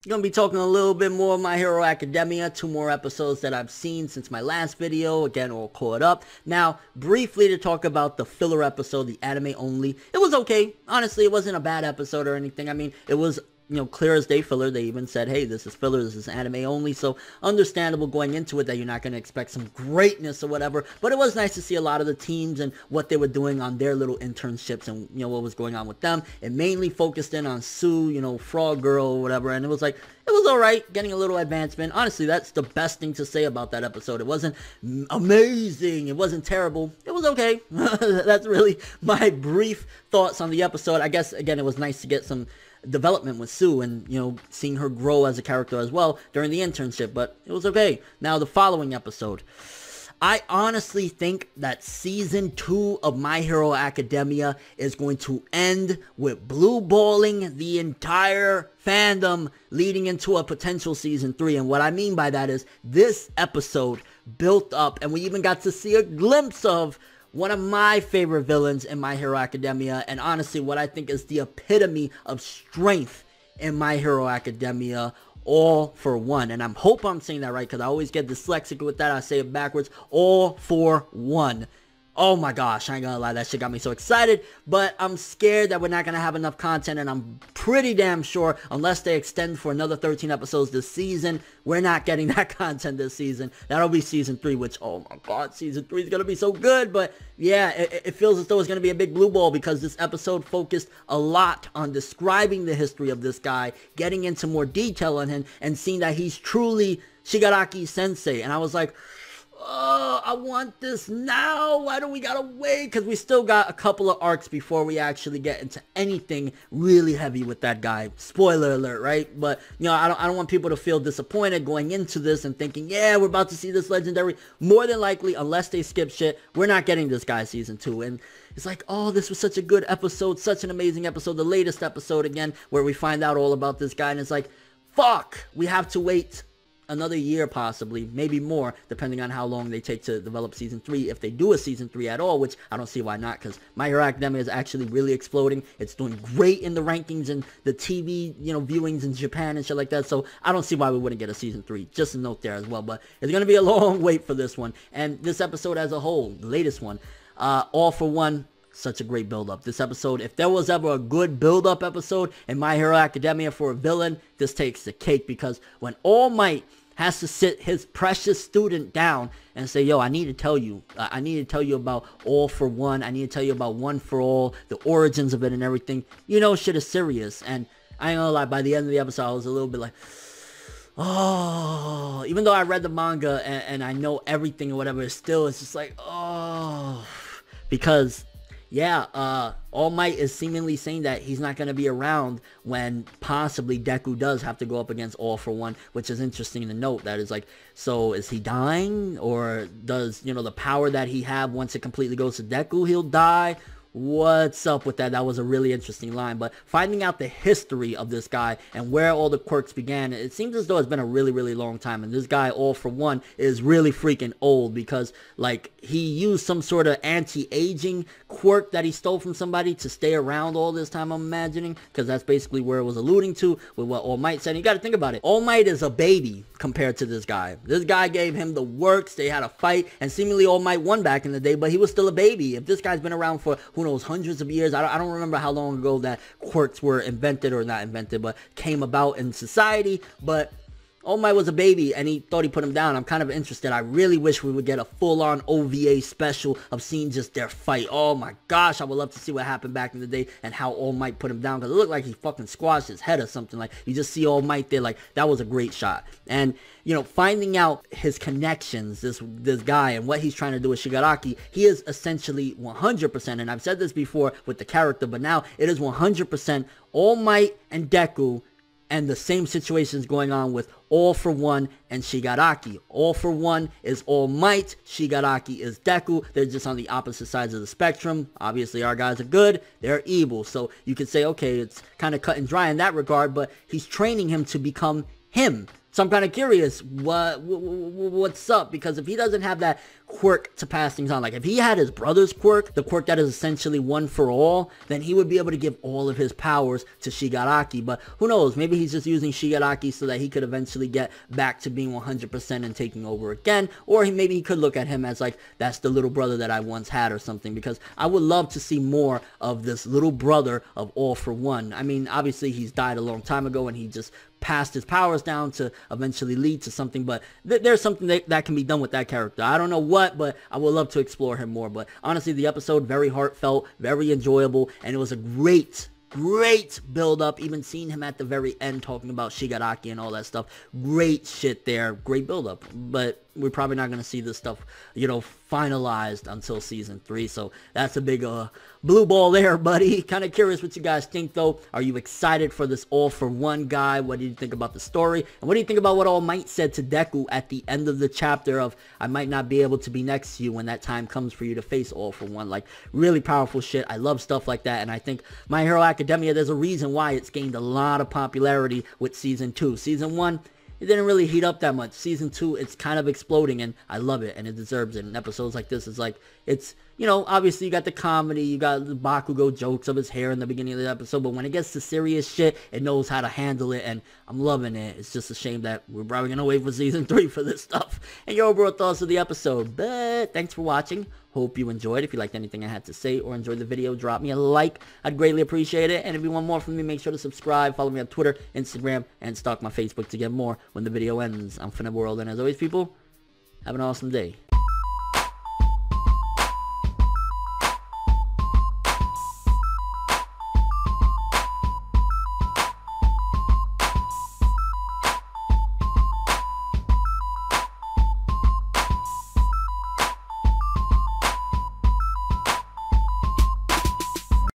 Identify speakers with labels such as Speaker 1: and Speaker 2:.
Speaker 1: Gonna be talking a little bit more of My Hero Academia, 2 more episodes that I've seen since my last video, again, all caught up. Now, briefly to talk about the filler episode, the anime only. It was okay. Honestly, it wasn't a bad episode or anything. I mean, it was, clear as day filler. They even said, hey, this is filler, this is anime only, so understandable going into it that you're not going to expect some greatness or whatever, but it was nice to see a lot of the teams and what they were doing on their little internships and, what was going on with them. It mainly focused in on Sue, Frog Girl or whatever, and it was like, it was alright, getting a little advancement. Honestly, that's the best thing to say about that episode. It wasn't amazing, it wasn't terrible, it was okay. That's really my brief thoughts on the episode. I guess, again, it was nice to get some development with Sue and, seeing her grow as a character as well during the internship, but it was okay. Now, the following episode. I honestly think that Season 2 of My Hero Academia is going to end with blue balling the entire fandom leading into a potential Season 3. And what I mean by that is this episode built up, and we even got to see a glimpse of one of my favorite villains in My Hero Academia, and honestly what I think is the epitome of strength in My Hero Academia, All for One. And I hope I'm saying that right, because I always get dyslexic with that. I say it backwards. All for One. Oh my gosh, I ain't gonna lie, that shit got me so excited, but I'm scared that we're not gonna have enough content, and I'm pretty damn sure, unless they extend for another 13 episodes this season, we're not getting that content this season. That'll be Season 3, which, oh my god, Season 3 is gonna be so good, but yeah, it feels as though it's gonna be a big blue ball, because this episode focused a lot on describing the history of this guy, getting into more detail on him, and seeing that he's truly Shigaraki Sensei, and I was like, oh, I want this now. Why do we gotta wait? Because we still got a couple of arcs before we actually get into anything really heavy with that guy. Spoiler alert, right? But, I don't want people to feel disappointed going into this and thinking, yeah, we're about to see this legendary. More than likely, unless they skip shit, we're not getting this guy Season 2. And it's like, oh, this was such a good episode, such an amazing episode. The latest episode, again, where we find out all about this guy. And it's like, fuck, we have to wait another year possibly, maybe more, depending on how long they take to develop Season 3, if they do a Season 3 at all, which I don't see why not, because My Hero Academia is actually really exploding. It's doing great in the rankings and the TV, viewings in Japan and shit like that, so I don't see why we wouldn't get a Season 3. Just a note there as well, but it's going to be a long wait for this one. And this episode as a whole, the latest one, All for One, such a great build-up. This episode, if there was ever a good build-up episode in My Hero Academia for a villain, this takes the cake, because when All Might has to sit his precious student down and say, yo, I need to tell you about All for One, I need to tell you about One for All, the origins of it and everything, shit is serious. And I ain't gonna lie, by the end of the episode, I was a little bit like, oh, even though I read the manga and I know everything or whatever, it's just like, oh, because yeah, All Might is seemingly saying that he's not going to be around when possibly Deku does have to go up against All for One, which is interesting to note. That is like, so is he dying? Or does, the power that he have, once it completely goes to Deku, he'll die? What's up with that? That was a really interesting line. But finding out the history of this guy and where all the quirks began, it seems as though it's been a really, really long time. And this guy, All for One, is really freaking old, because, like, he used some sort of anti-aging quirk that he stole from somebody to stay around all this time, I'm imagining, because that's basically where it was alluding to with what All Might said. And you got to think about it. All Might is a baby compared to this guy. This guy gave him the works. They had a fight, and seemingly All Might won back in the day, but he was still a baby. If this guy's been around for, who knows, hundreds of years, I don't remember how long ago that quirks were invented, or not invented, but came about in society, but All Might was a baby, and he thought he put him down. I'm kind of interested. I really wish we would get a full-on OVA special of seeing just their fight. Oh my gosh, I would love to see what happened back in the day and how All Might put him down, because it looked like he fucking squashed his head or something. Like, you just see All Might there, like, that was a great shot. And, finding out his connections, this guy, and what he's trying to do with Shigaraki, he is essentially 100%, and I've said this before with the character, but now it is 100% All Might and Deku, and the same situations going on with All for One and Shigaraki. All for One is All Might, Shigaraki is Deku. They're just on the opposite sides of the spectrum. Obviously, our guys are good, they're evil. So you could say, okay, it's kind of cut and dry in that regard, but he's training him to become him. So I'm kind of curious what's up, because if he doesn't have that quirk to pass things on, like if he had his brother's quirk, the quirk that is essentially one for all, then he would be able to give all of his powers to Shigaraki. But who knows, maybe he's just using Shigaraki so that he could eventually get back to being 100% and taking over again, or maybe he could look at him as like, that's the little brother that I once had or something, because I would love to see more of this little brother of All For One. I mean, obviously he's died a long time ago and he just passed his powers down to eventually lead to something, but there's something that can be done with that character. I don't know what, but I would love to explore him more. But honestly, the episode, very heartfelt, very enjoyable, and it was a great build up. Even seeing him at the very end talking about Shigaraki and all that stuff, great shit there, great build up. But we're probably not going to see this stuff, you know, finalized until season 3. So that's a big blue ball there, buddy. Kind of curious what you guys think, though. Are you excited for this All For One guy? What do you think about the story? And what do you think about what All Might said to Deku at the end of the chapter of, I might not be able to be next to you when that time comes for you to face All For One? Like, really powerful shit. I love stuff like that. And I think My Hero Academia, there's a reason why it's gained a lot of popularity with season 2. Season 1, it didn't really heat up that much. Season 2, it's kind of exploding, and I love it, and it deserves it. And episodes like this is like, it's, you know, obviously you got the comedy, you got the Bakugo jokes of his hair in the beginning of the episode, but when it gets to serious shit, it knows how to handle it, and I'm loving it. It's just a shame that we're probably going to wait for season 3 for this stuff. And your overall thoughts of the episode. But thanks for watching. Hope you enjoyed. If you liked anything I had to say or enjoyed the video, drop me a like. I'd greatly appreciate it. And if you want more from me, make sure to subscribe. Follow me on Twitter, Instagram, and stalk my Facebook to get more when the video ends. I'm ForneverWorld, and as always, people, have an awesome day.